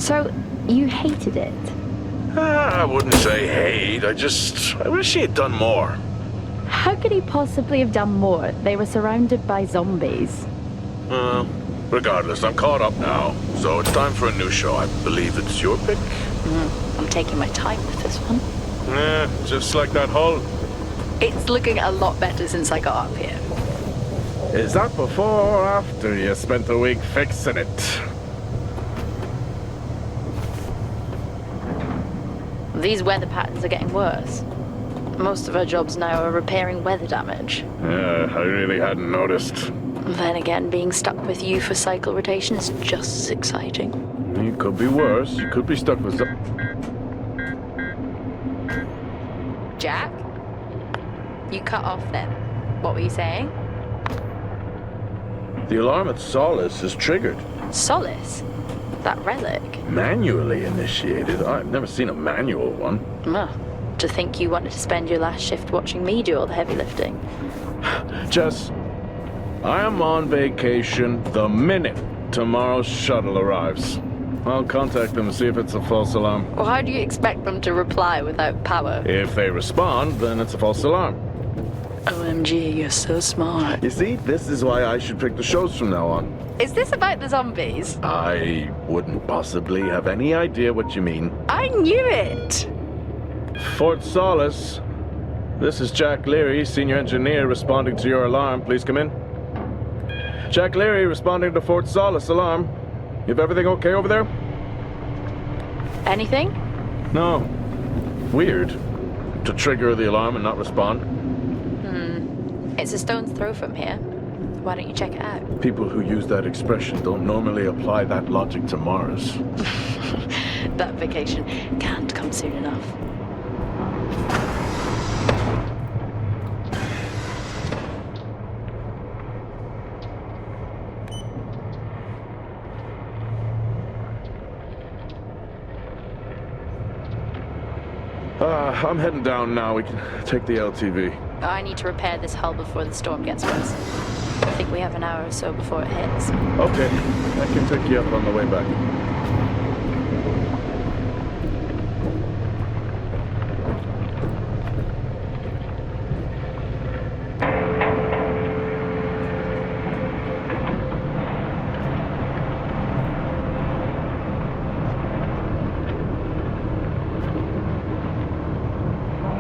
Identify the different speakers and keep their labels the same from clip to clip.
Speaker 1: So, you hated it?
Speaker 2: I wouldn't say hate, I wish he had done more.
Speaker 1: How could he possibly have done more? They were surrounded by zombies.
Speaker 2: Regardless, I'm caught up now, so it's time for a new show. I believe it's your pick?
Speaker 1: I'm taking my time with this one.
Speaker 2: Just like that hull.
Speaker 1: It's looking a lot better since I got up here.
Speaker 2: Is that before or after you spent a week fixing it?
Speaker 1: These weather patterns are getting worse. Most of our jobs now are repairing weather damage.
Speaker 2: Yeah, I really hadn't noticed.
Speaker 1: Then again, being stuck with you for cycle rotation is just as exciting.
Speaker 2: It could be worse. You could be stuck with some...
Speaker 1: Jack? You cut off then. What were you saying?
Speaker 2: The alarm at Solis is triggered.
Speaker 1: Solis? That relic?
Speaker 2: Manually initiated? I've never seen a manual one.
Speaker 1: To think you wanted to spend your last shift watching me do all the heavy lifting.
Speaker 2: Jess, I am on vacation the minute tomorrow's shuttle arrives. I'll contact them and see if it's a false alarm.
Speaker 1: Well, how do you expect them to reply without power?
Speaker 2: If they respond, then it's a false alarm.
Speaker 1: OMG, you're so smart.
Speaker 2: You see, this is why I should pick the shows from now on.
Speaker 1: Is this about the zombies?
Speaker 2: I wouldn't possibly have any idea what you mean.
Speaker 1: I knew it!
Speaker 2: Fort Solis. This is Jack Leary, senior engineer, responding to your alarm. Please come in. Jack Leary, responding to Fort Solis alarm. You have everything okay over there?
Speaker 1: Anything?
Speaker 2: No. Weird. To trigger the alarm and not respond.
Speaker 1: It's a stone's throw from here. Why don't you check it out?
Speaker 2: People who use that expression don't normally apply that logic to Mars.
Speaker 1: That vacation can't come soon enough.
Speaker 2: I'm heading down now. We can take the LTV.
Speaker 1: I need to repair this hull before the storm gets worse. I think we have an hour or so before it hits.
Speaker 2: Okay, I can take you up on the way back.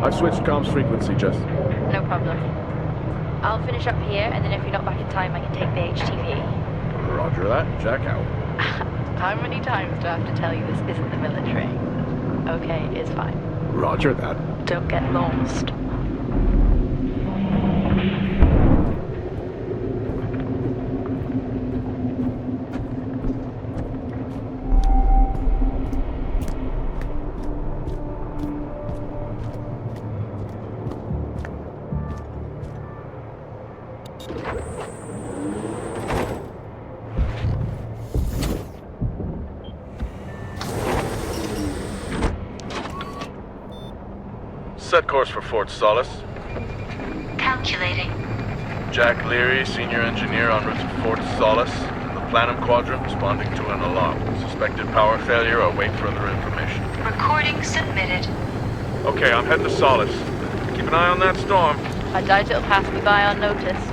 Speaker 2: I've switched comms frequency, Jess.
Speaker 1: No problem. I'll finish up here, and then if you're not back in time, I can take the HTV.
Speaker 2: Roger that. Jack out.
Speaker 1: How many times do I have to tell you this isn't the military? Okay, it's fine.
Speaker 2: Roger that.
Speaker 1: Don't get lost.
Speaker 2: Set course for Fort Solis.
Speaker 3: Calculating.
Speaker 2: Jack Leary, senior engineer en route to Fort Solis. The Planum Quadrant responding to an alarm. Suspected power failure. Await further information.
Speaker 3: Recording submitted.
Speaker 2: Okay, I'm heading to Solis. Keep an eye on that storm.
Speaker 1: I doubt it'll pass me by unnoticed.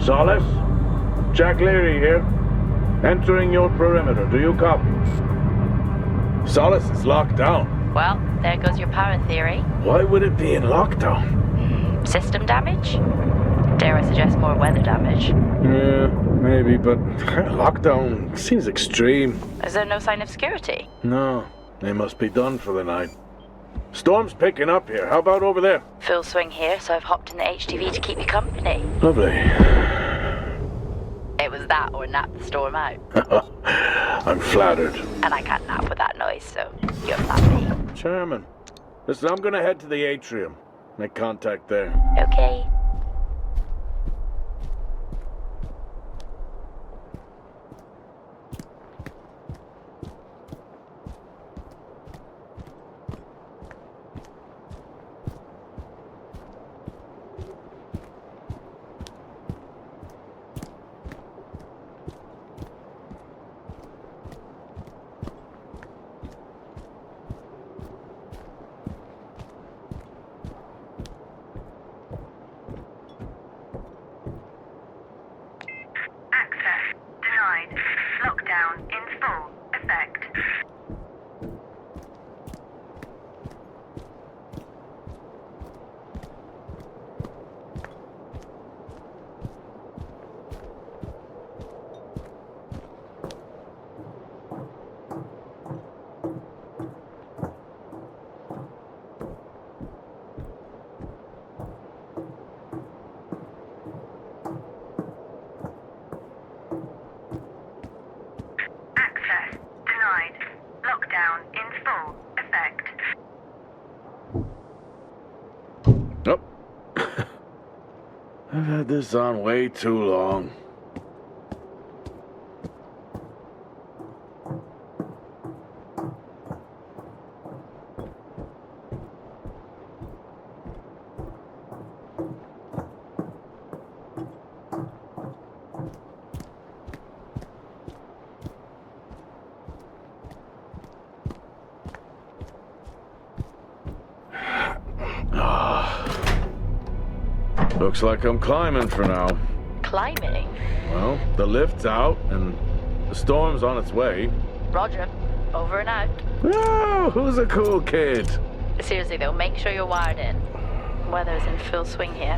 Speaker 2: Solis? Jack Leary here. Entering your perimeter. Do you copy? Solis is locked down.
Speaker 1: Well, there goes your power theory.
Speaker 2: Why would it be in lockdown?
Speaker 1: System damage? Dare I suggest more weather damage?
Speaker 2: Yeah, maybe, but lockdown seems extreme.
Speaker 1: Is there no sign of security?
Speaker 2: No, they must be done for the night. Storm's picking up here. How about over there?
Speaker 1: Full swing here, so I've hopped in the HTV to keep you company.
Speaker 2: Lovely.
Speaker 1: It was that or nap the storm out.
Speaker 2: I'm flattered.
Speaker 1: And I can't nap with that noise, so you're flat me.
Speaker 2: Chairman. Listen, I'm gonna head to the atrium. Make contact there.
Speaker 1: Okay.
Speaker 3: Lockdown in full effect. Lockdown in full effect.
Speaker 2: Oh. I've had this on way too long. Looks like I'm climbing for now.
Speaker 1: Climbing?
Speaker 2: Well, the lift's out and the storm's on its way.
Speaker 1: Roger. Over and out.
Speaker 2: Oh, who's a cool kid?
Speaker 1: Seriously though, make sure you're wired in. Weather's in full swing here.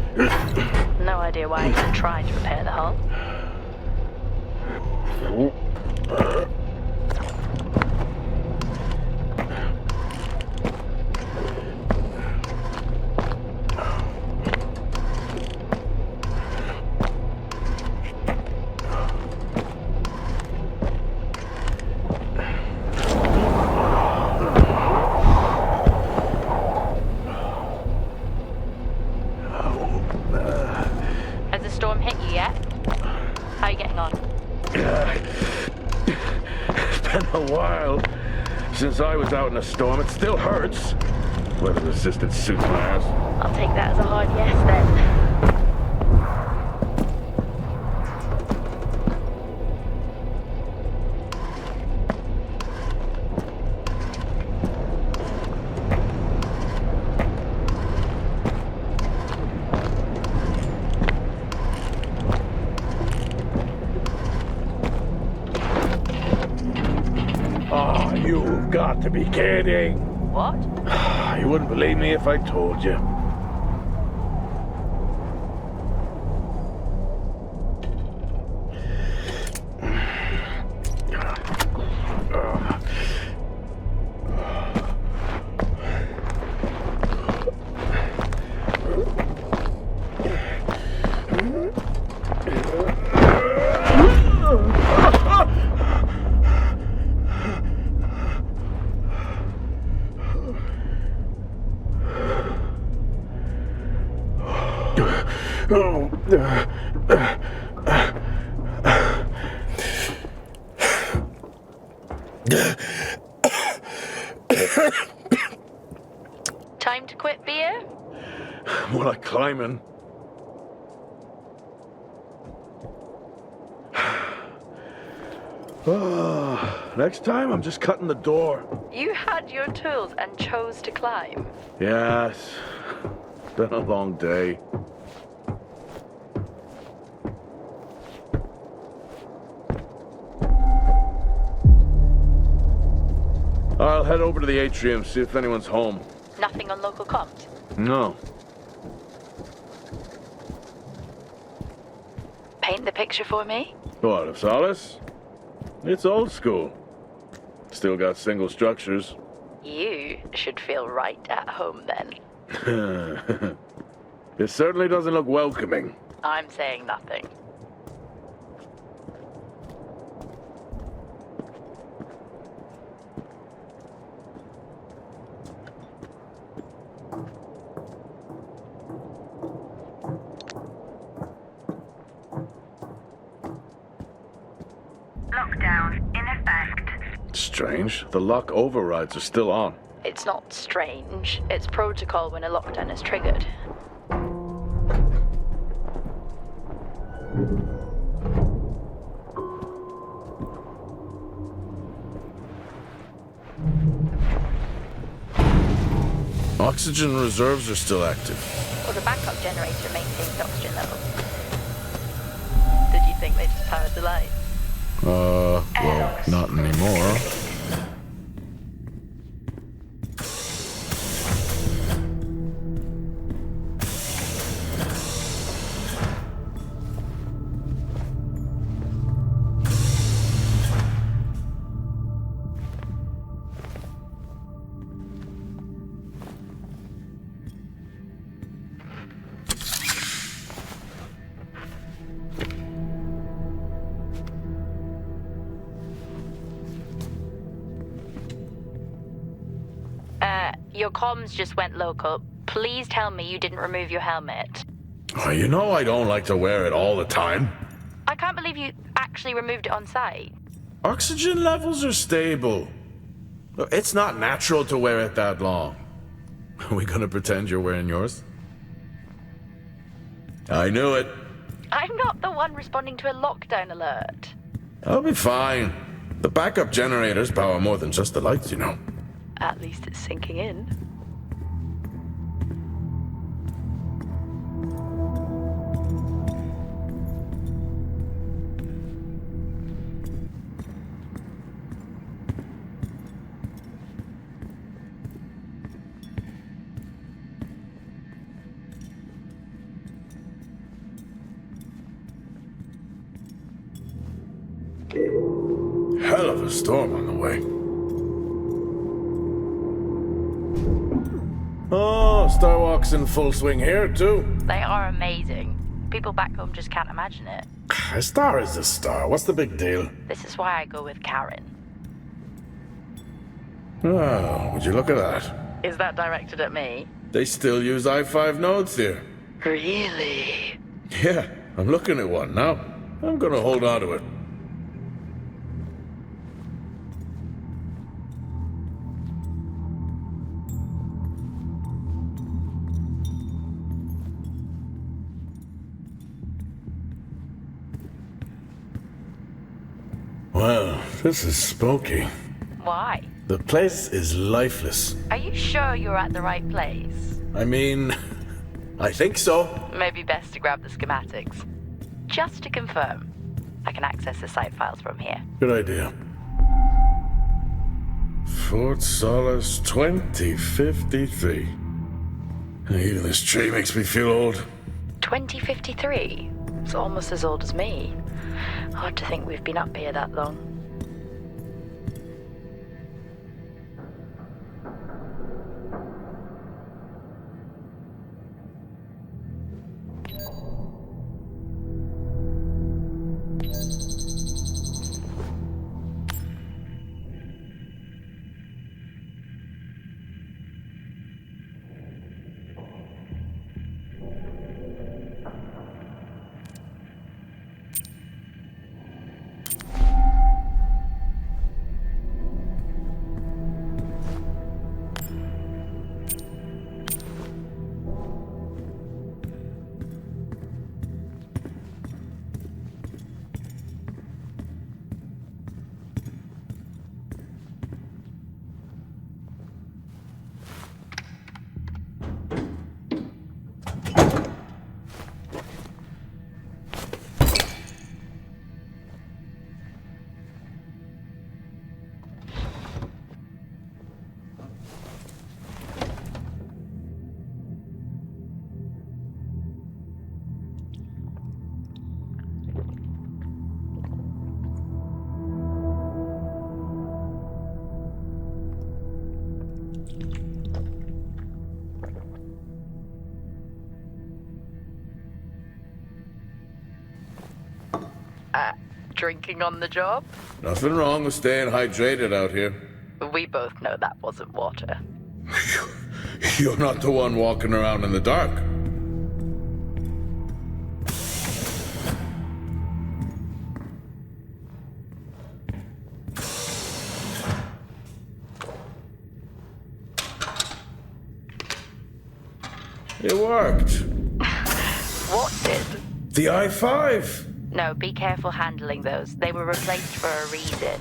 Speaker 1: No idea why I even tried to repair the hull. Has the storm hit you yet? How are you getting on?
Speaker 2: It's been a while since I was out in a storm. It still hurts. Weather-resistant suits my ass.
Speaker 1: I'll take that as a hard yes then.
Speaker 2: Oh, you've got to be kidding.
Speaker 1: What?
Speaker 2: You wouldn't believe me if I told you.
Speaker 1: Time to quit beer?
Speaker 2: More like climbing. Next time, I'm just cutting the door.
Speaker 1: You had your tools and chose to climb.
Speaker 2: Yes. Been a long day. I'll head over to the atrium, see if anyone's home.
Speaker 1: Nothing on local comms?
Speaker 2: No.
Speaker 1: Paint the picture for me?
Speaker 2: What, of Solis? It's old school. Still got single structures.
Speaker 1: You should feel right at home then.
Speaker 2: It certainly doesn't look welcoming.
Speaker 1: I'm saying nothing.
Speaker 3: Lockdown in effect.
Speaker 2: Strange. The lock overrides are still on.
Speaker 1: It's not strange. It's protocol when a lockdown is triggered.
Speaker 2: Oxygen reserves are still active.
Speaker 1: Well, the backup generator maintains oxygen levels. Did you think they just powered the light?
Speaker 2: Well, not anymore.
Speaker 1: Your comms just went local. Please tell me you didn't remove your helmet.
Speaker 2: Oh, you know I don't like to wear it all the time.
Speaker 1: I can't believe you actually removed it on site.
Speaker 2: Oxygen levels are stable. It's not natural to wear it that long. Are we gonna pretend you're wearing yours? I knew it.
Speaker 1: I'm not the one responding to a lockdown alert.
Speaker 2: I'll be fine. The backup generators power more than just the lights, you know.
Speaker 1: At least it's sinking in.
Speaker 2: Hell of a storm on the way. Oh, Starwalk's in full swing here, too.
Speaker 1: They are amazing. People back home just can't imagine it.
Speaker 2: A star is a star. What's the big deal?
Speaker 1: This is why I go with Karen.
Speaker 2: Oh, would you look at that?
Speaker 1: Is that directed at me?
Speaker 2: They still use i5 nodes here.
Speaker 1: Really?
Speaker 2: Yeah, I'm looking at one now. I'm gonna hold on to it. Well, this is spooky.
Speaker 1: Why?
Speaker 2: The place is lifeless.
Speaker 1: Are you sure you're at the right place?
Speaker 2: I mean, I think so.
Speaker 1: Maybe best to grab the schematics. Just to confirm, I can access the site files from here.
Speaker 2: Good idea. Fort Solis 2053. Even this tree makes me feel old.
Speaker 1: 2053? It's almost as old as me. Hard to think we've been up here that long. Drinking on the job?
Speaker 2: Nothing wrong with staying hydrated out here.
Speaker 1: We both know that wasn't water.
Speaker 2: You're not the one walking around in the dark. It worked.
Speaker 1: What did?
Speaker 2: The i5.
Speaker 1: No, be careful handling those. They were replaced for a reason.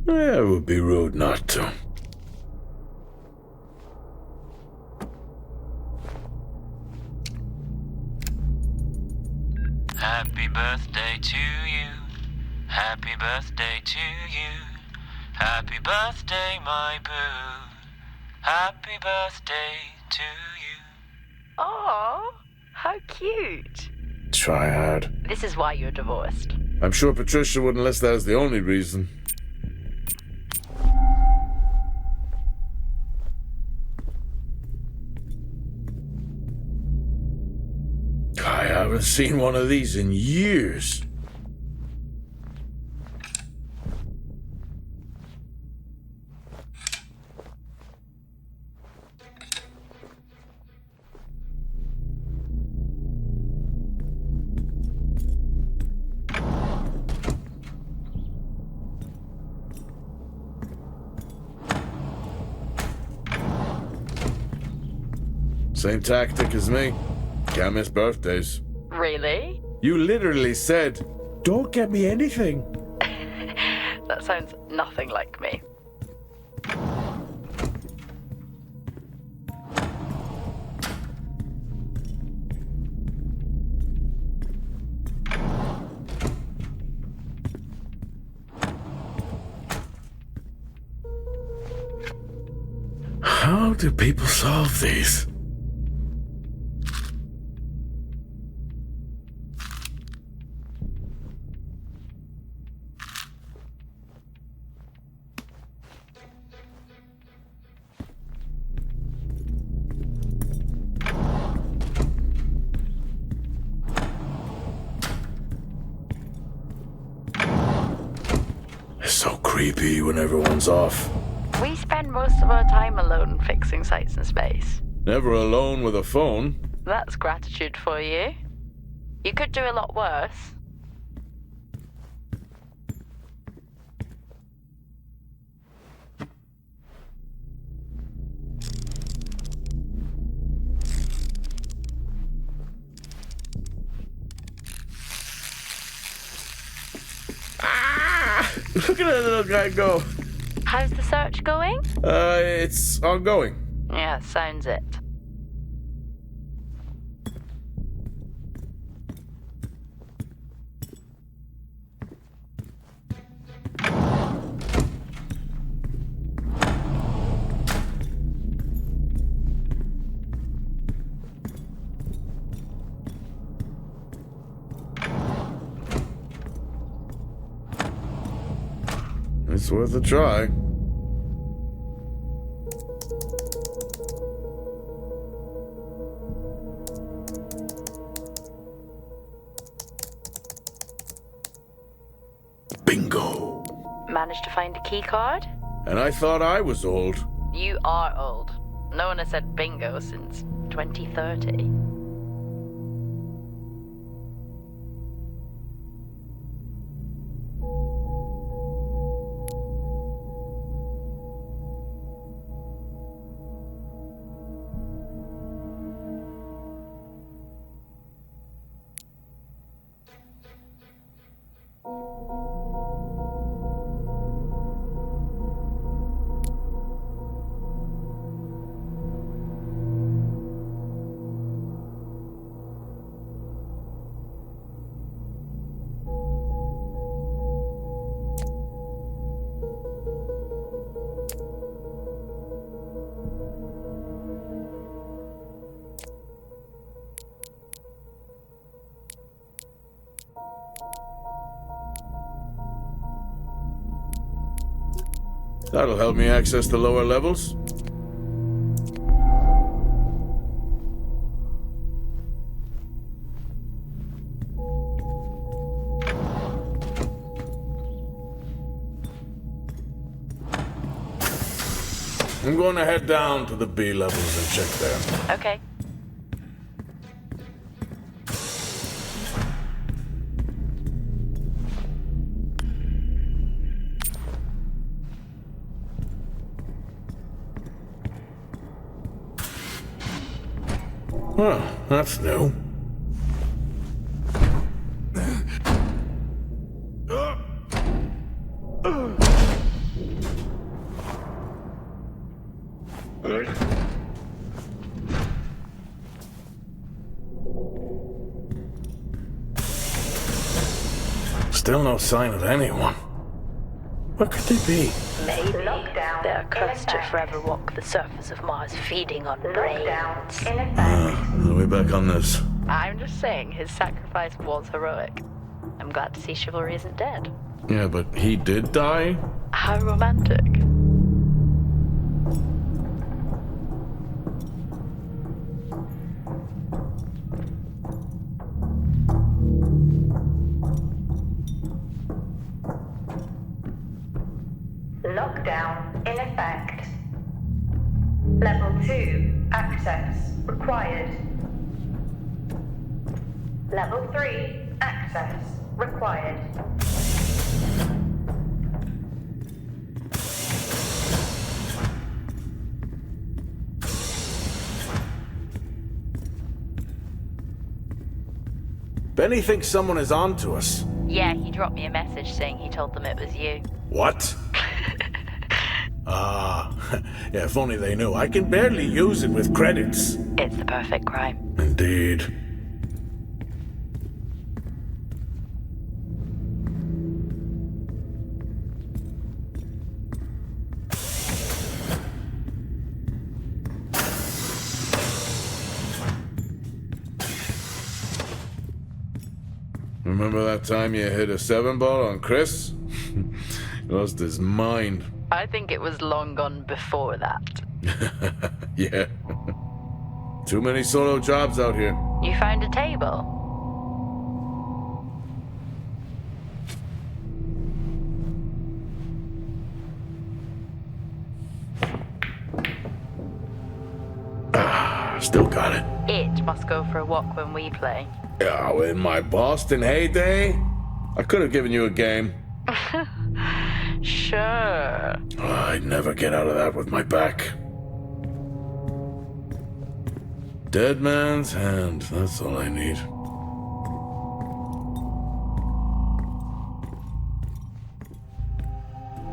Speaker 2: It would be rude not to.
Speaker 4: Happy birthday to you. Happy birthday to you. Happy birthday, my boo. Happy birthday to you.
Speaker 1: Oh, how cute.
Speaker 2: Try hard.
Speaker 1: This is why you're divorced.
Speaker 2: I'm sure Patricia wouldn't list that as the only reason. I haven't seen one of these in years. Same tactic as me. Can't miss birthdays.
Speaker 1: Really?
Speaker 2: You literally said, "Don't get me anything."
Speaker 1: That sounds nothing like me.
Speaker 2: How do people solve these? It's so creepy when everyone's off.
Speaker 1: We spend most of our time alone fixing sights in space.
Speaker 2: Never alone with a phone.
Speaker 1: That's gratitude for you. You could do a lot worse.
Speaker 2: Look at that little guy go.
Speaker 1: How's the search going?
Speaker 2: It's ongoing.
Speaker 1: Yeah, sounds it.
Speaker 2: It's worth a try. Bingo.
Speaker 1: Managed to find a key card?
Speaker 2: And I thought I was old.
Speaker 1: You are old. No one has said bingo since 2030.
Speaker 2: That'll help me access the lower levels. I'm going to head down to the B levels and check there.
Speaker 1: Okay.
Speaker 2: Huh, that's new. Still no sign of anyone. Where could they be?
Speaker 1: Maybe
Speaker 3: Lockdown
Speaker 1: they're cursed to
Speaker 3: in effect.
Speaker 1: forever walk the surface of Mars, feeding on
Speaker 3: Lockdown
Speaker 1: brains.
Speaker 3: in effect.
Speaker 2: Are we back on this?
Speaker 1: I'm just saying his sacrifice was heroic. I'm glad to see chivalry isn't dead.
Speaker 2: Yeah, but he did die?
Speaker 1: How romantic.
Speaker 3: Lockdown in effect. Level 2 access required. Level 3 access required.
Speaker 2: Benny thinks someone is on to us.
Speaker 1: Yeah, he dropped me a message saying he told them it was you.
Speaker 2: What? Yeah, if only they knew. I can barely use it with credits.
Speaker 1: It's the perfect crime.
Speaker 2: Indeed. Remember that time you hit a 7-ball on Chris? He lost his mind.
Speaker 1: I think it was long gone before that.
Speaker 2: Yeah. Too many solo jobs out here.
Speaker 1: You found a table?
Speaker 2: Still got it.
Speaker 1: It must go for a walk when we play.
Speaker 2: Oh, in my Boston heyday, I could have given you a game.
Speaker 1: Sure.
Speaker 2: I'd never get out of that with my back. Dead man's hand, that's all I need.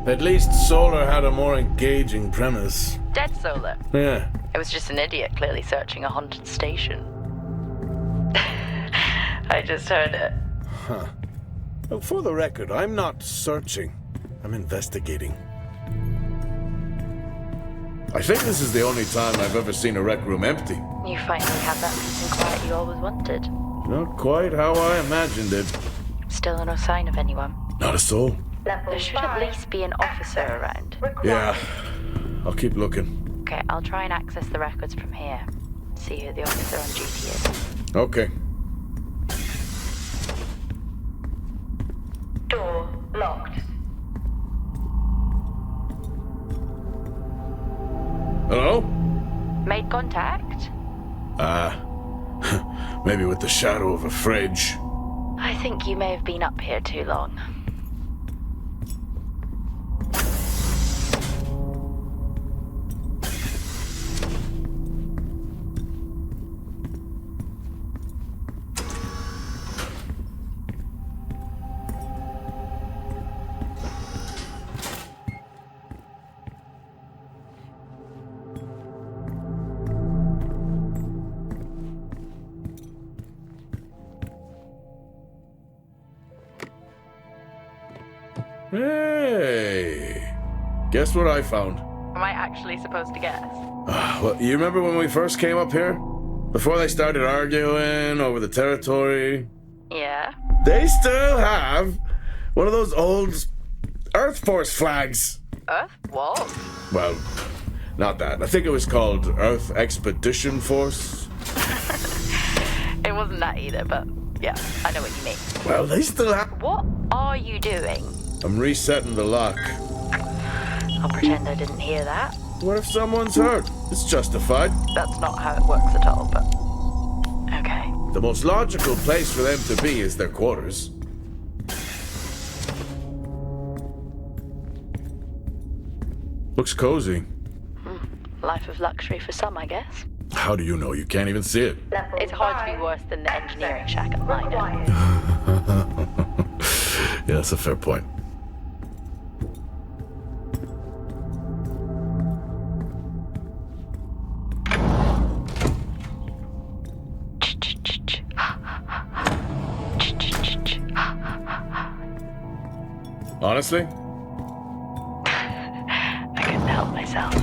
Speaker 2: At least Solar had a more engaging premise.
Speaker 1: Dead Solar.
Speaker 2: Yeah.
Speaker 1: It was just an idiot clearly searching a haunted station. I just heard it.
Speaker 2: Well, for the record, I'm not searching. I'm investigating. I think this is the only time I've ever seen a rec room empty.
Speaker 1: You finally have that peace and quiet you always wanted.
Speaker 2: Not quite how I imagined it.
Speaker 1: Still no sign of anyone.
Speaker 2: Not a soul.
Speaker 3: Level
Speaker 1: There should at
Speaker 3: 5
Speaker 1: least be an officer
Speaker 3: access
Speaker 1: around.
Speaker 3: required.
Speaker 2: Yeah. I'll keep looking.
Speaker 1: Okay, I'll try and access the records from here. See who the officer on duty is.
Speaker 2: Okay.
Speaker 3: Door locked.
Speaker 2: Hello?
Speaker 1: Made contact?
Speaker 2: Maybe with the shadow of a fridge.
Speaker 1: I think you may have been up here too long.
Speaker 2: Hey! Guess what I found?
Speaker 1: Am I actually supposed to guess?
Speaker 2: Well, you remember when we first came up here? Before they started arguing over the territory?
Speaker 1: Yeah?
Speaker 2: They still have one of those old Earth Force flags.
Speaker 1: Earth? Whoa.
Speaker 2: Well, not that. I think it was called Earth Expedition Force.
Speaker 1: It wasn't that either, but yeah, I know what you mean.
Speaker 2: Well, they still have...
Speaker 1: What are you doing?
Speaker 2: I'm resetting the lock.
Speaker 1: I'll pretend I didn't hear that.
Speaker 2: What if someone's hurt? It's justified.
Speaker 1: That's not how it works at all, but... Okay.
Speaker 2: The most logical place for them to be is their quarters. Looks cozy.
Speaker 1: Life of luxury for some, I guess.
Speaker 2: How do you know? You can't even see it.
Speaker 3: Level
Speaker 1: It's hard to be
Speaker 3: 5,
Speaker 1: worse than the engineering shack at mine.
Speaker 3: required.
Speaker 2: Yeah, that's a fair point. Honestly,
Speaker 1: I couldn't help myself.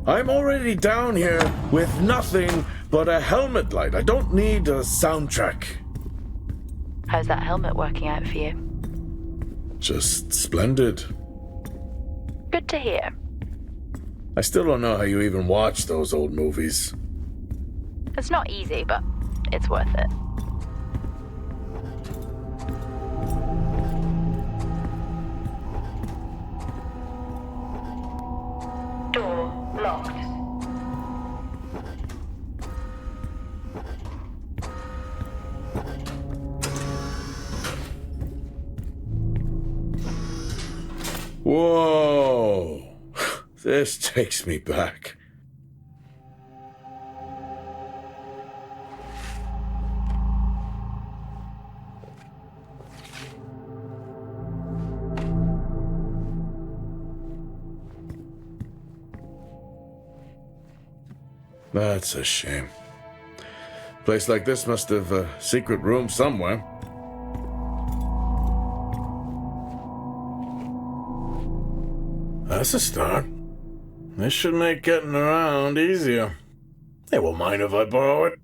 Speaker 2: I'm already down here with nothing but a helmet light. I don't need a soundtrack.
Speaker 1: How's that helmet working out for you?
Speaker 2: Just splendid.
Speaker 1: Good to hear.
Speaker 2: I still don't know how you even watch those old movies.
Speaker 1: It's not easy, but it's worth it.
Speaker 3: Door locked.
Speaker 2: Whoa! This takes me back. That's a shame. A place like this must have a secret room somewhere. That's a start. This should make getting around easier. They won't mind if I borrow it.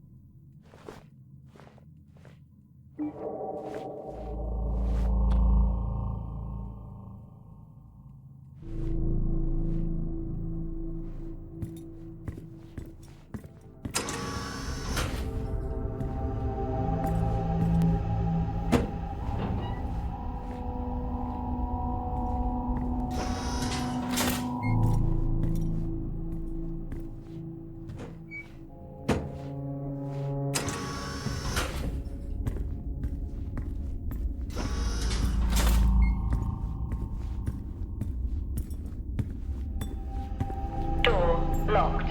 Speaker 3: Door locked.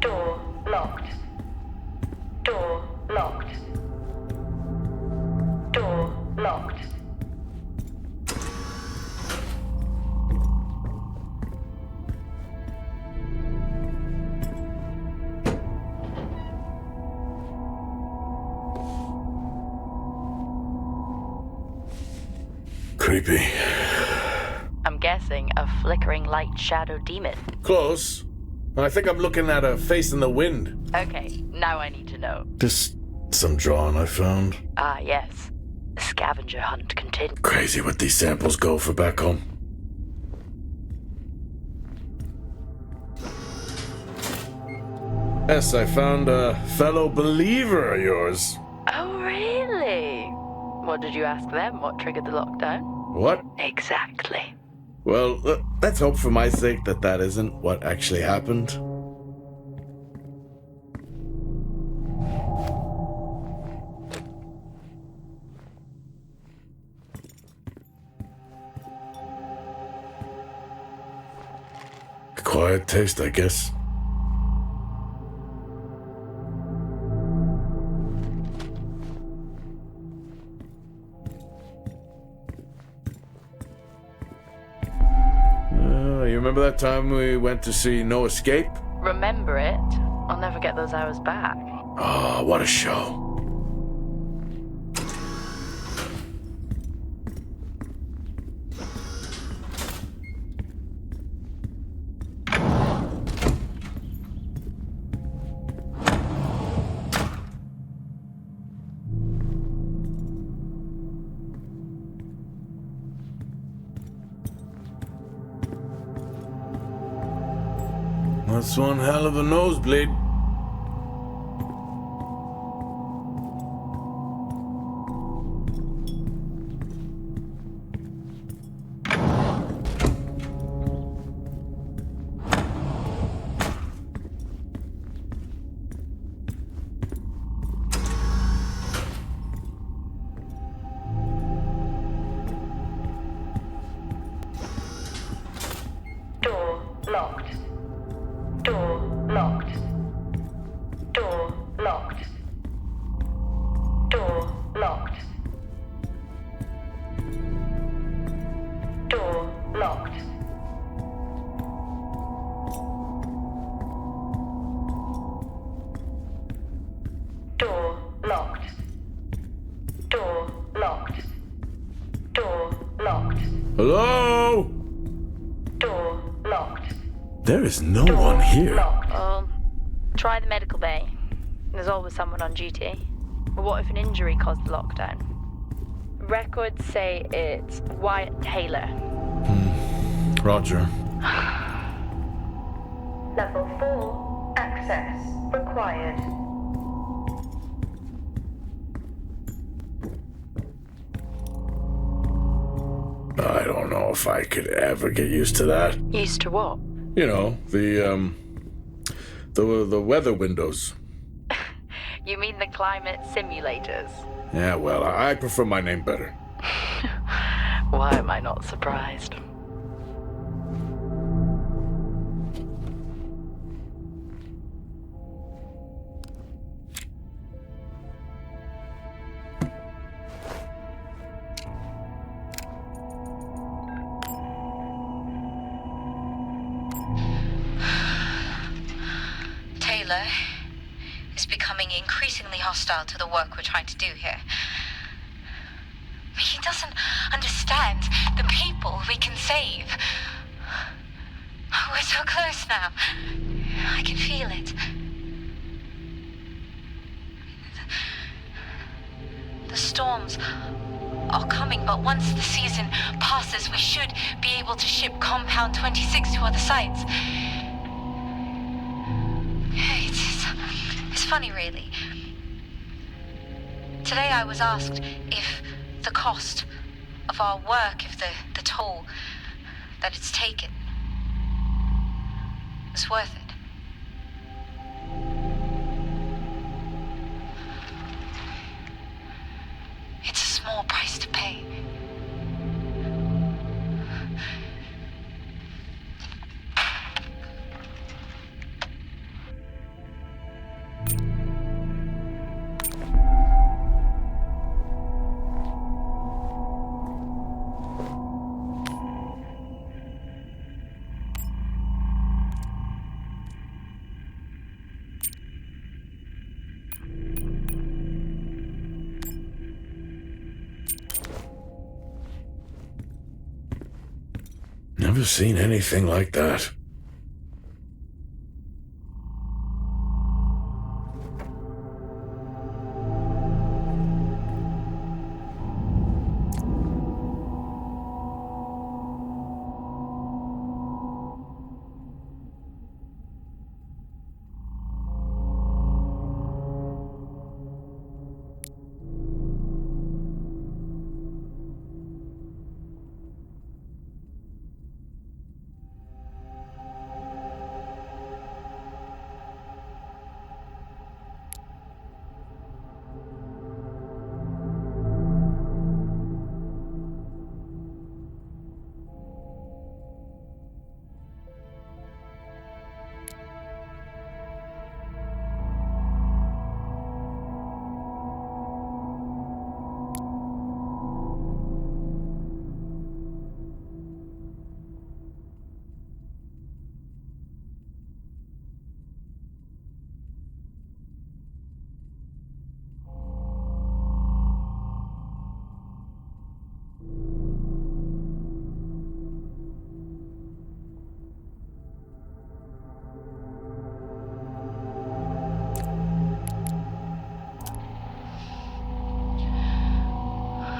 Speaker 3: Door locked. Door locked. Door locked.
Speaker 2: Creepy.
Speaker 1: I'm guessing a flickering light shadow demon.
Speaker 2: Close. I think I'm looking at a face in the wind.
Speaker 1: Okay, now I need to know.
Speaker 2: Just some drawing I found.
Speaker 1: Ah, yes. The scavenger hunt continues.
Speaker 2: Crazy what these samples go for back home. Yes, I found a fellow believer of yours.
Speaker 1: Oh, really? What did you ask them? What triggered the lockdown?
Speaker 2: What?
Speaker 1: Exactly.
Speaker 2: Well, let's hope for my sake that that isn't what actually happened. Quiet taste, I guess. You remember that time we went to see No Escape?
Speaker 1: Remember it? I'll never get those hours back.
Speaker 2: Oh, what a show. That's one hell of a nosebleed.
Speaker 3: Door locked. Door locked. Door locked. Door locked. Door locked. Door locked. Door locked. Door locked.
Speaker 2: Hello?
Speaker 3: Door locked.
Speaker 2: There is no one here.
Speaker 3: Locked.
Speaker 1: Well, try the medical bay. There's always someone on duty. But what if an injury caused the lockdown? Records say it's Wyatt Taylor.
Speaker 2: Roger.
Speaker 3: Level 4. Access required.
Speaker 2: I don't know if I could ever get used to that.
Speaker 1: Used to what?
Speaker 2: You know, the weather windows.
Speaker 1: You mean the climate simulators?
Speaker 2: Yeah, well, I prefer my name better.
Speaker 1: Why am I not surprised?
Speaker 5: Taylor is becoming increasingly hostile to the work we're trying to do here. He doesn't understand the people we can save. We're so close now. I can feel it. The storms are coming, but once the season passes, we should be able to ship Compound 26 to other sites. It's funny, really. Today I was asked if the cost of our work, if the toll that it's taken is worth it. It's a small price to pay.
Speaker 2: Never seen anything like that.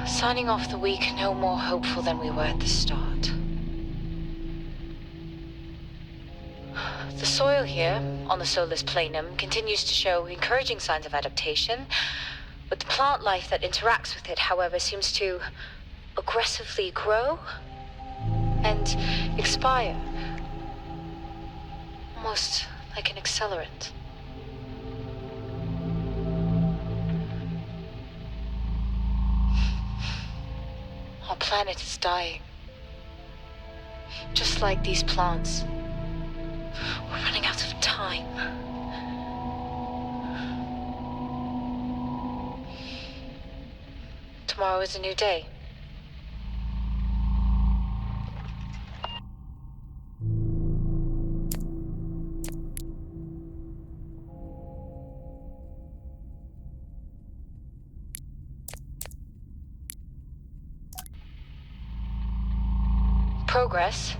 Speaker 5: Signing off the week no more hopeful than we were at the start. The soil here, on the Solis planum, continues to show encouraging signs of adaptation, but the plant life that interacts with it, however, seems to aggressively grow and expire. Almost like an accelerant. Our planet is dying. Just like these plants. We're running out of time. Tomorrow is a new day. Progress,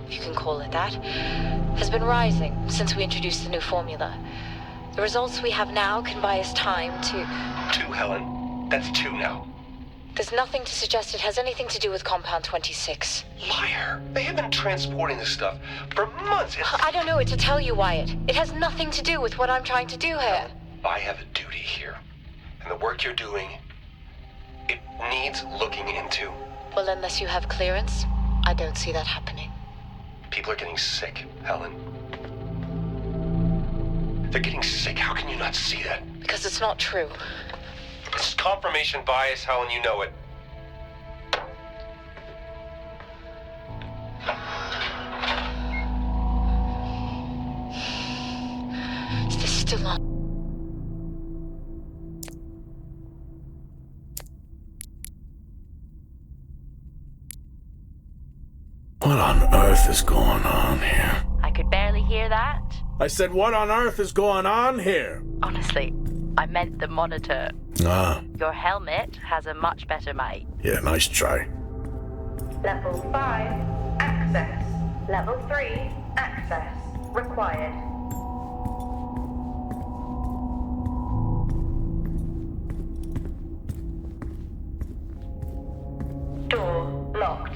Speaker 5: if you can call it that, has been rising since we introduced the new formula. The results we have now can buy us time to...
Speaker 6: 2, Helen. That's 2 now.
Speaker 5: There's nothing to suggest it has anything to do with Compound 26.
Speaker 6: Liar. They have been transporting this stuff for months.
Speaker 5: I don't know what to tell you, Wyatt. It has nothing to do with what I'm trying to do here.
Speaker 6: I have a duty here. And the work you're doing, it needs looking into.
Speaker 5: Well, unless you have clearance, I don't see that happening.
Speaker 6: People are getting sick, Helen. They're getting sick. How can you not see that?
Speaker 5: Because it's not true.
Speaker 6: It's confirmation bias, Helen. You know it.
Speaker 5: Is this still on?
Speaker 2: What on earth is going on here?
Speaker 1: I could barely hear that.
Speaker 2: I said, what on earth is going on here?
Speaker 1: Honestly, I meant the monitor.
Speaker 2: Ah,
Speaker 1: Your helmet has a much better mic.
Speaker 2: yeah, nice try.
Speaker 3: Level 5, access. Level 3, access required. Door locked.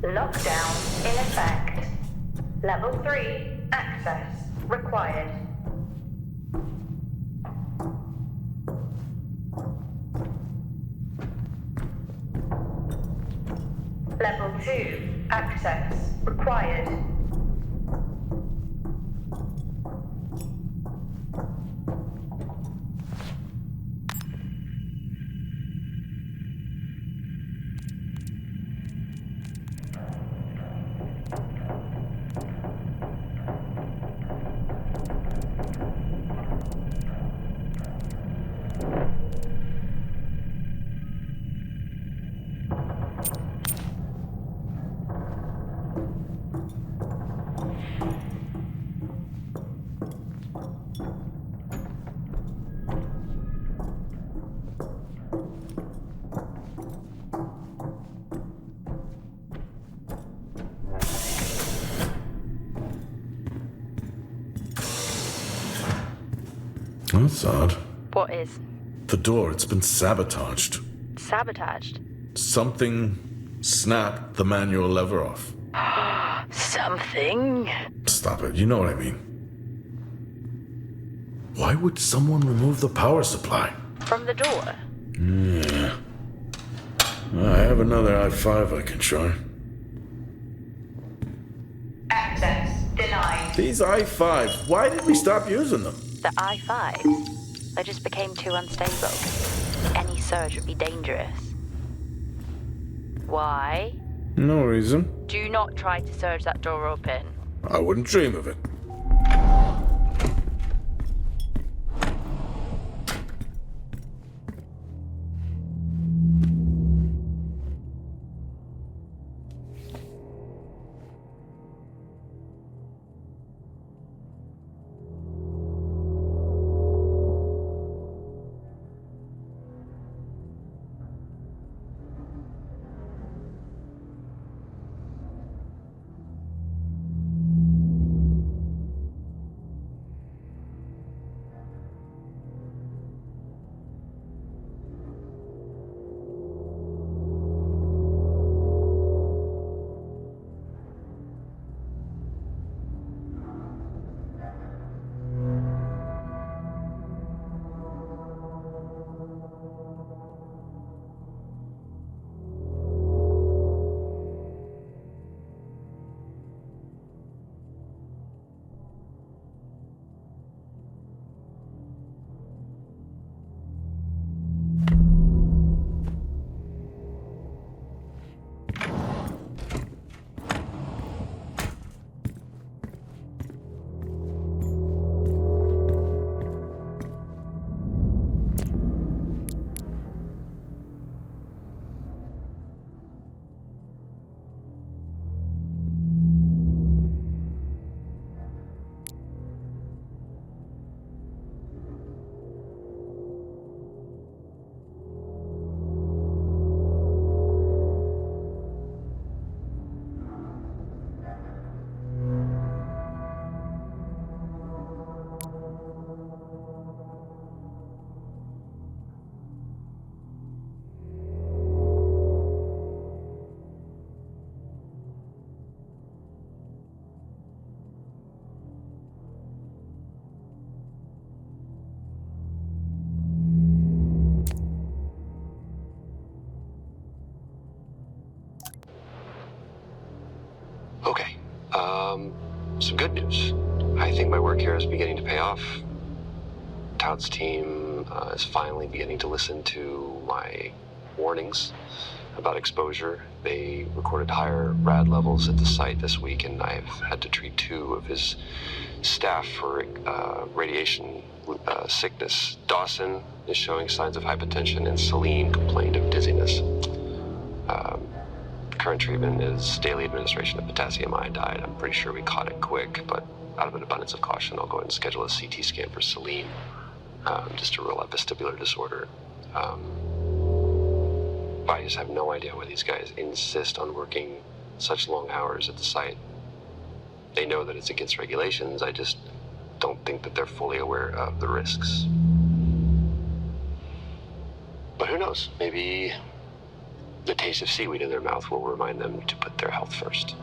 Speaker 3: Lockdown in effect. Level 3, access required. Level 2, access required.
Speaker 2: That's odd.
Speaker 1: What is?
Speaker 2: The door, it's been sabotaged.
Speaker 1: Sabotaged?
Speaker 2: Something snapped the manual lever off.
Speaker 1: Something?
Speaker 2: Stop it, you know what I mean. Why would someone remove the power supply?
Speaker 1: From the door?
Speaker 2: Yeah. I have another i5 I can try.
Speaker 3: Access denied.
Speaker 2: These i5s, why did we stop using them?
Speaker 1: The i5s? They just became too unstable. Any surge would be dangerous. Why?
Speaker 2: No reason.
Speaker 1: Do not try to surge that door open.
Speaker 2: I wouldn't dream of it.
Speaker 6: some good news. I think my work here is beginning to pay off. Todd's team is finally beginning to listen to my warnings about exposure. They recorded higher rad levels at the site this week, and I've had to treat 2 of his staff for radiation sickness. Dawson is showing signs of hypotension, and Celine complained of dizziness. Current treatment is daily administration of potassium iodide. I'm pretty sure we caught it quick, but out of an abundance of caution, I'll go ahead and schedule a CT scan for Celine, just to rule out vestibular disorder. I just have no idea why these guys insist on working such long hours at the site. They know that it's against regulations. I just don't think that they're fully aware of the risks. But who knows? Maybe the taste of seaweed in their mouth will remind them to put their health first.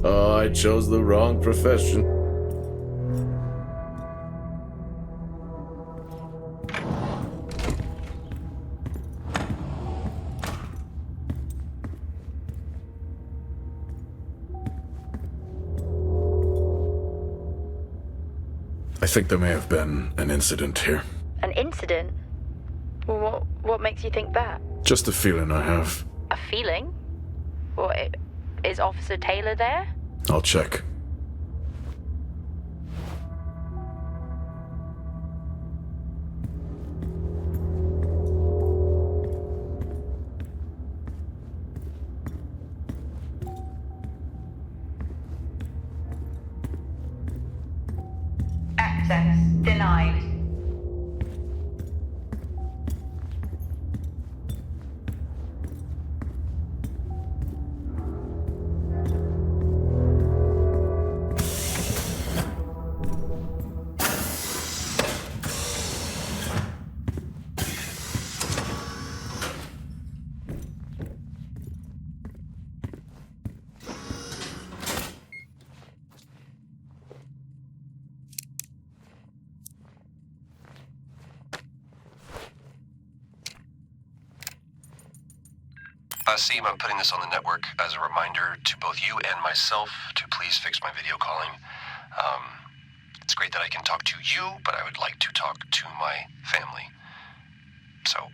Speaker 2: Oh, I chose the wrong profession. I think there may have been an incident here.
Speaker 1: An incident? What makes you think that?
Speaker 2: Just a feeling I have.
Speaker 1: A feeling? Is Officer Taylor there?
Speaker 2: I'll check.
Speaker 3: Access denied.
Speaker 6: Seem, I'm putting this on the network as a reminder to both you and myself to please fix my video calling. It's great that I can talk to you, but I would like to talk to my family. So,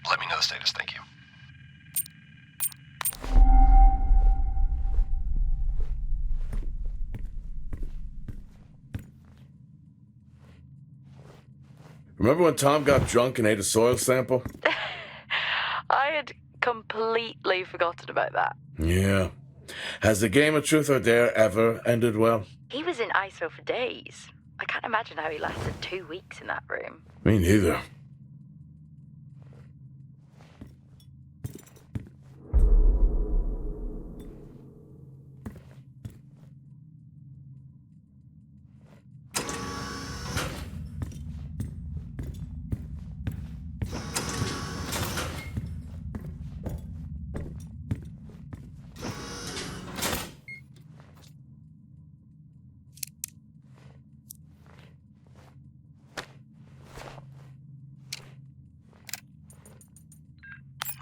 Speaker 6: let me know the status. Thank you.
Speaker 2: Remember when Tom got drunk and ate a soil sample?
Speaker 1: I had completely forgotten about that.
Speaker 2: Yeah. Has the game of truth or dare ever ended well?
Speaker 1: He was in ISO for days. I can't imagine how he lasted 2 weeks in that room.
Speaker 2: Me neither.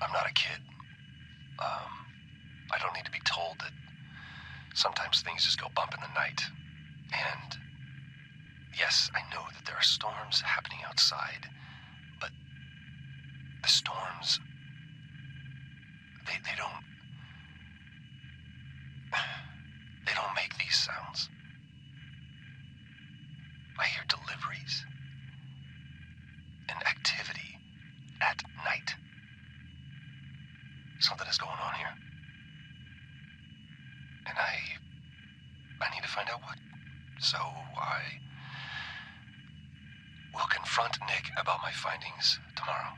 Speaker 6: I'm not a kid. I don't need to be told that sometimes things just go bump in the night. And yes, I know that there are storms happening outside, but the storms, they don't make these sounds. I hear deliveries and activity at night. Something is going on here. And I need to find out what. So I will confront Nick about my findings tomorrow.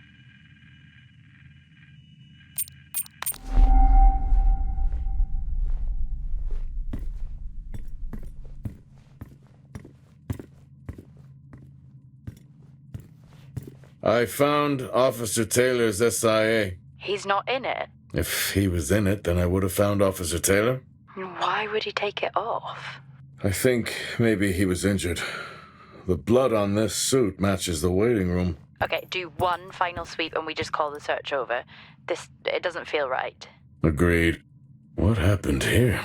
Speaker 2: I found Officer Taylor's SIA.
Speaker 1: He's not in it.
Speaker 2: If he was in it, then I would have found Officer Taylor.
Speaker 1: Why would he take it off?
Speaker 2: I think maybe he was injured. The blood on this suit matches the waiting room.
Speaker 1: Okay, do one final sweep and we just call the search over. It doesn't feel right.
Speaker 2: Agreed. What happened here?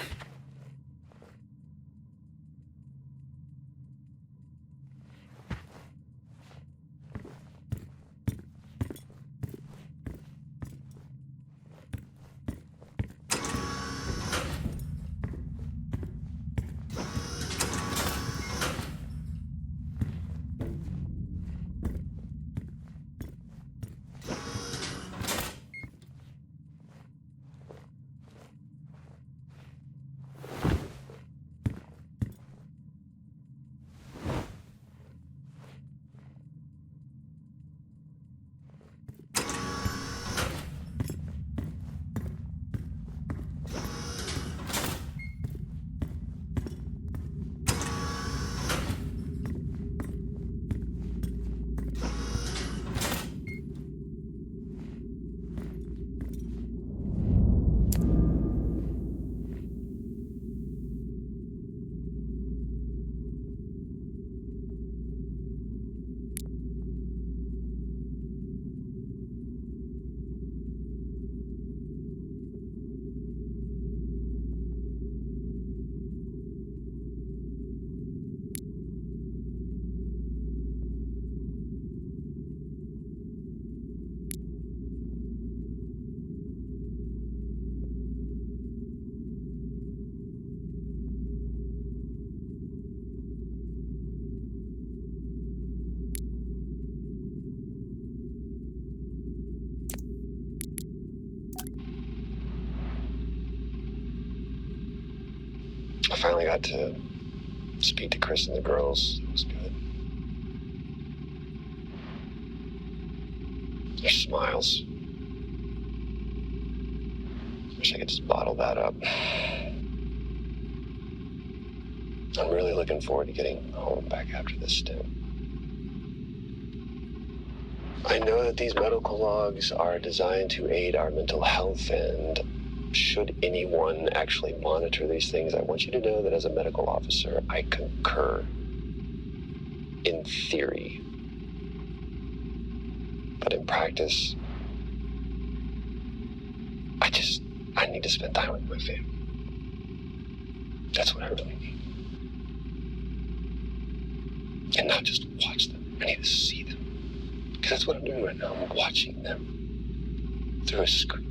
Speaker 6: I finally got to speak to Chris and the girls. It was good. Their smiles. Wish I could just bottle that up. I'm really looking forward to getting home back after this stint. I know that these medical logs are designed to aid our mental health, and should anyone actually monitor these things, I want you to know that as a medical officer, I concur. In theory. But in practice, I need to spend time with my family. That's what I really need. And not just watch them. I need to see them. Because that's what I'm doing right now. I'm watching them through a screen.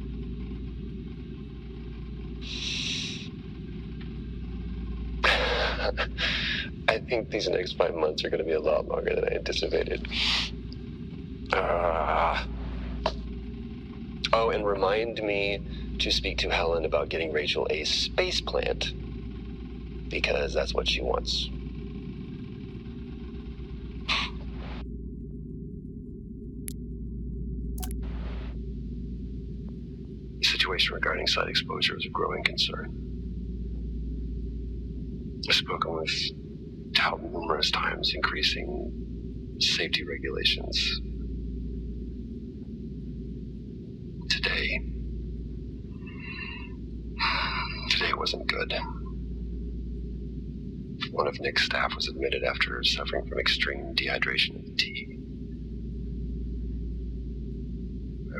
Speaker 6: I think these next 5 months are going to be a lot longer than I anticipated. Oh, and remind me to speak to Helen about getting Rachel a space plant. Because that's what she wants. The situation regarding site exposure is a growing concern. I've spoken with Tout numerous times, increasing safety regulations. Today wasn't good. One of Nick's staff was admitted after suffering from extreme dehydration and fatigue.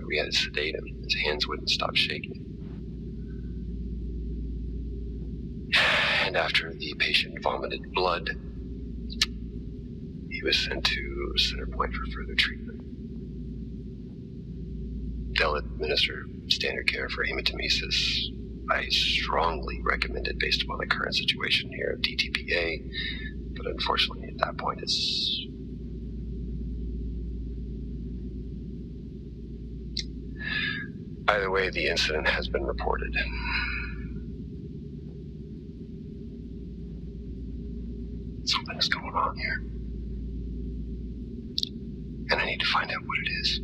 Speaker 6: We had to sedate him. His hands wouldn't stop shaking. And after the patient vomited blood, he was sent to Center Point for further treatment. They'll administer standard care for hematemesis. I strongly recommend it based upon the current situation here of DTPA, but unfortunately at that point it's... Either way, the incident has been reported. Something is going on here. And I need to find out what it is.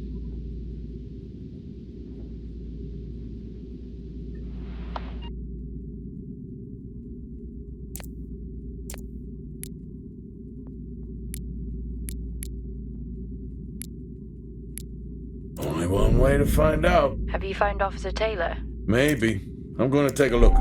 Speaker 2: one way to find out.
Speaker 1: Have you found Officer Taylor?
Speaker 2: Maybe. I'm going to take a look.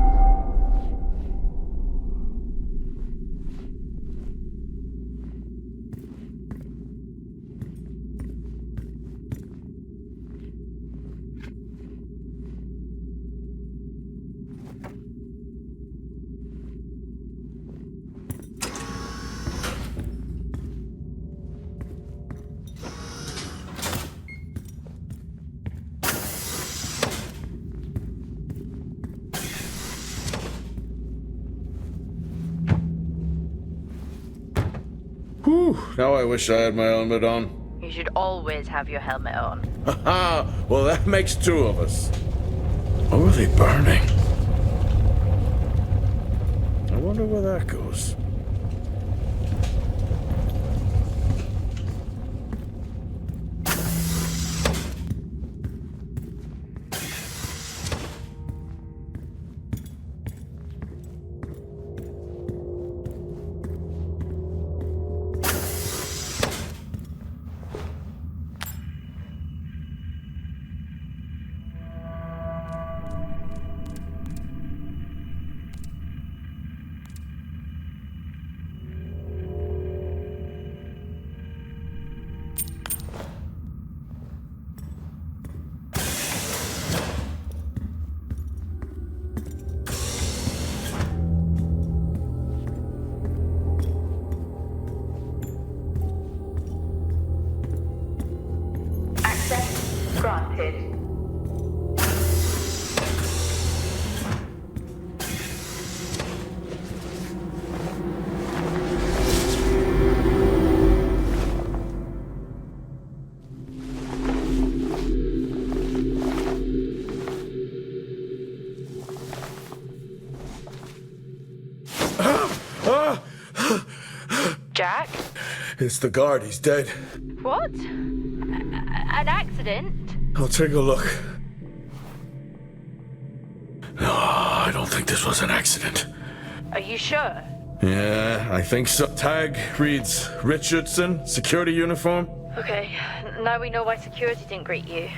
Speaker 2: Whew, now I wish I had my helmet on.
Speaker 1: You should always have your helmet on.
Speaker 2: Haha, well that makes two of us. Oh, are they burning? I wonder where that goes.
Speaker 3: Access granted.
Speaker 1: Jack?
Speaker 2: It's the guard, he's dead.
Speaker 1: What? An accident?
Speaker 2: I'll take a look. No, I don't think this was an accident.
Speaker 1: Are you sure?
Speaker 2: Yeah, I think so. Tag reads Richardson, security uniform.
Speaker 1: Okay, now we know why security didn't greet you.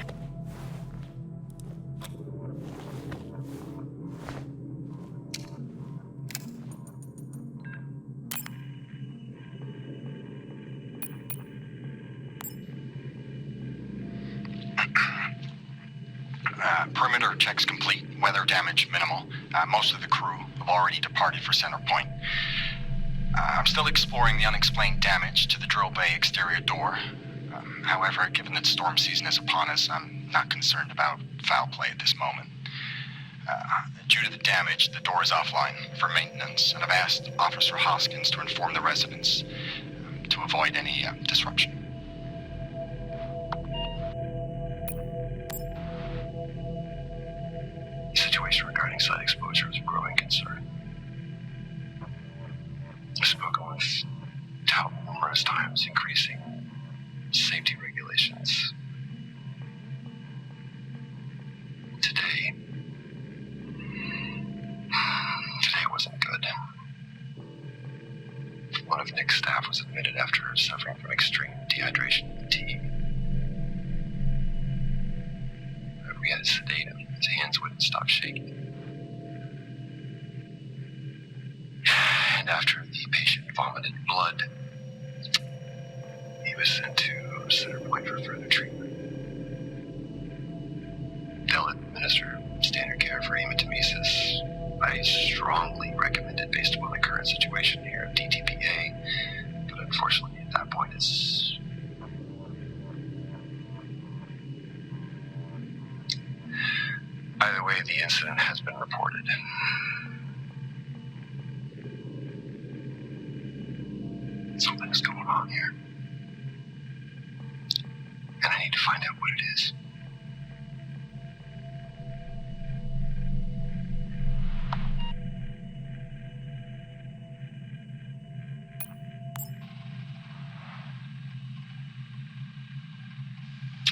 Speaker 7: Perimeter checks complete. Weather damage minimal. Most of the crew have already departed for Center Point. I'm still exploring the unexplained damage to the drill bay exterior door. However, given that storm season is upon us, I'm not concerned about foul play at this moment. Due to the damage, the door is offline for maintenance, and I've asked Officer Hoskins to inform the residents to avoid any disruption.
Speaker 6: The situation regarding site exposure is a growing concern. I've spoken with Tout numerous times, increasing safety regulations. Today wasn't good. One of Nick's staff was admitted after suffering from extreme dehydration and fatigue. We had to sedate him. His hands wouldn't stop shaking. And after the patient vomited blood, he was sent to Center Point for further treatment. They'll administer standard care for hematemesis. I strongly recommend it based upon the current situation here of DTPA, but unfortunately at that point it's... Either way, the incident has been reported. Something's going on here. And I need to find out what it is.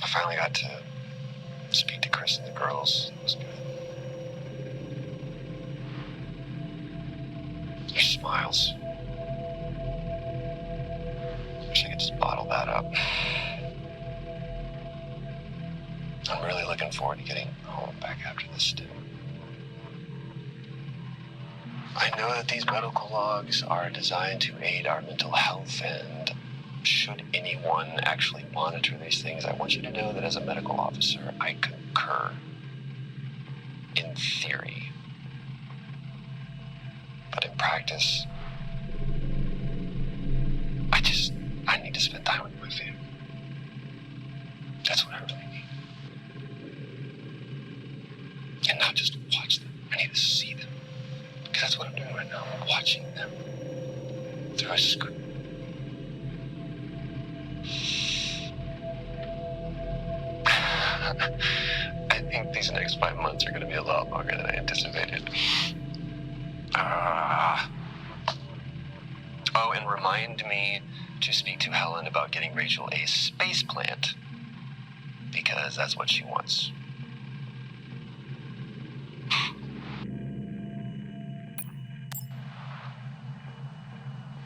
Speaker 6: I finally got to speak to Chris and the girls. It was good. Their smiles. Wish I could just bottle that up. forward to getting home back after this stint. I know that these medical logs are designed to aid our mental health, and should anyone actually monitor these things, I want you to know that as a medical officer, I concur. In theory. But in practice, I need to spend time with my family. That's what I really need. And not just watch them. I need to see them. Because that's what I'm doing right now. I'm watching them through a screen. I think these next 5 months are going to be a lot longer than I anticipated. Oh, and remind me to speak to Helen about getting Rachel a space plant, because that's what she wants.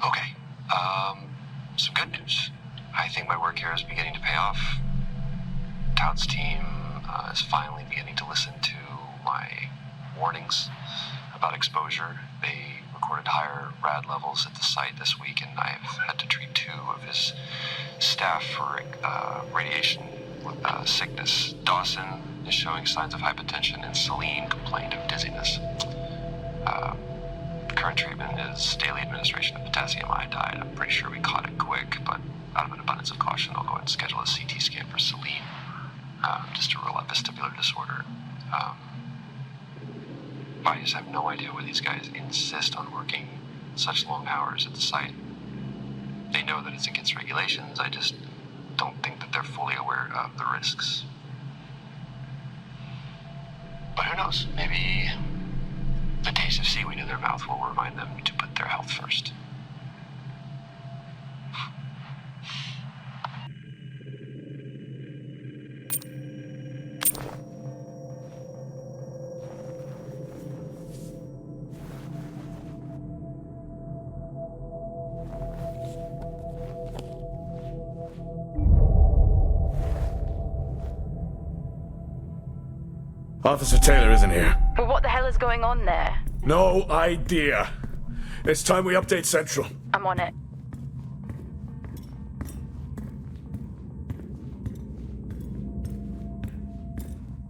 Speaker 6: Okay, some good news. I think my work here is beginning to pay off. Todd's team is finally beginning to listen to my warnings about exposure. They recorded higher rad levels at the site this week, and I've had to treat 2 of his staff for radiation sickness. Dawson is showing signs of hypotension, and Celine complained of dizziness. Current treatment is daily administration of potassium iodide. I'm pretty sure we caught it quick, but out of an abundance of caution, I'll go ahead and schedule a CT scan for Celine, just to rule out vestibular disorder. I just have no idea why these guys insist on working such long hours at the site. They know that it's against regulations. I just don't think that they're fully aware of the risks. But who knows? Maybe the taste of seaweed in their mouth will remind them to put their health first.
Speaker 2: Officer Taylor isn't here.
Speaker 1: Well, what the hell is going on there?
Speaker 2: No idea. It's time we update Central.
Speaker 1: I'm on it.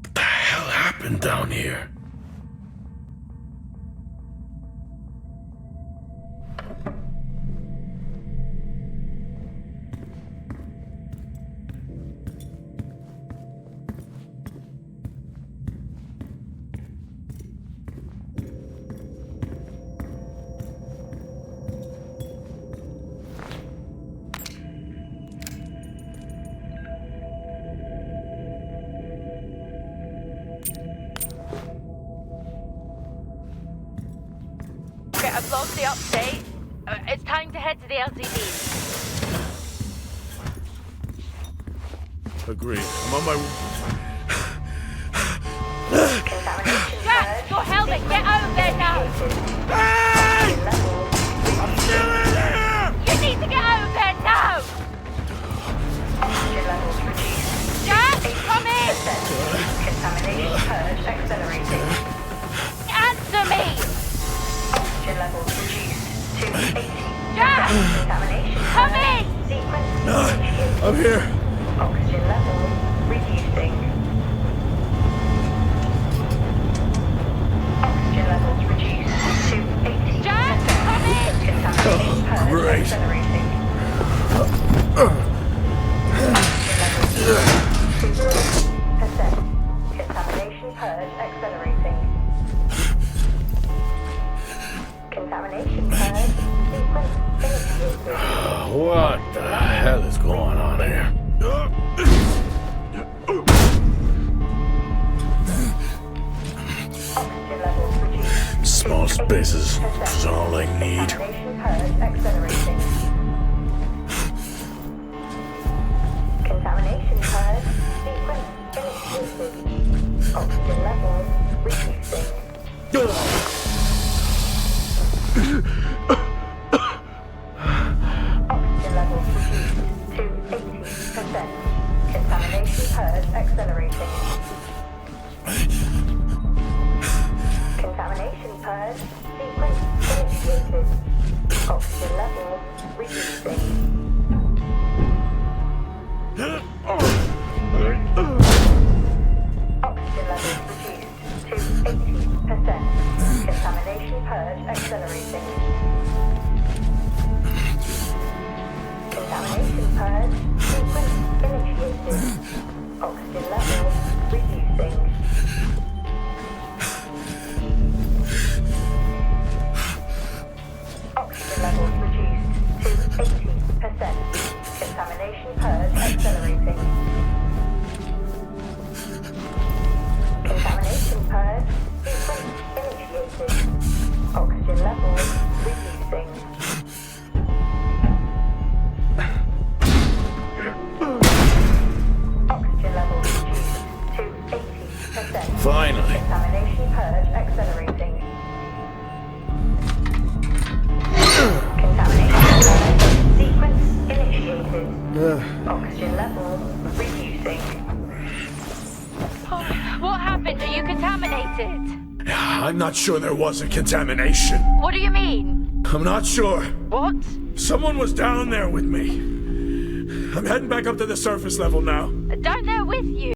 Speaker 2: What the hell happened down here?
Speaker 1: I've logged the update. It's time to head to the LTD.
Speaker 2: Agreed. I'm on my...
Speaker 1: Jack, your helmet, get over there now!
Speaker 2: Hey! I'm still in here!
Speaker 1: You need to get over there now!
Speaker 3: Oxygen levels reduced.
Speaker 1: Jack, come in!
Speaker 3: Contamination purge accelerating.
Speaker 1: Answer me!
Speaker 3: Oxygen levels reduced to 80.
Speaker 1: Jack!
Speaker 3: Contamination
Speaker 1: Come
Speaker 3: purge
Speaker 1: in!
Speaker 3: sequence initiated.
Speaker 2: I'm here.
Speaker 3: Oxygen levels reducing. Oxygen levels reduced to 80.
Speaker 1: Jack, come in!
Speaker 3: Contamination purge
Speaker 2: great.
Speaker 3: accelerating. Oxygen levels reduced to 2%. Contamination purge accelerating. Contamination purge sequence initiated.
Speaker 2: What the hell is going on here?
Speaker 3: Oxygen levels reduced.
Speaker 2: Small spaces is all I need.
Speaker 3: Contamination purge accelerating. Contamination purge sequence initiated. Oxygen levels reducing. Oxygen levels reduced to 80%. Contamination purge accelerating. 80%. Contamination purge accelerating. Contamination purge sequence initiated. Oxygen levels reducing. Oxygen levels reduced to 80%. Contamination purge accelerating. Contamination purge sequence initiated. Oxygen levels reducing. Oxygen levels reduced to 80%.
Speaker 2: Finally.
Speaker 3: Contamination purge accelerating. Contamination purge sequence initiated. Oxygen levels reducing.
Speaker 1: What happened? Are you contaminated?
Speaker 8: I'm not sure there was a contamination.
Speaker 1: What do you mean?
Speaker 8: I'm not sure.
Speaker 1: What?
Speaker 8: Someone was down there with me. I'm heading back up to the surface level now.
Speaker 1: Down there with you?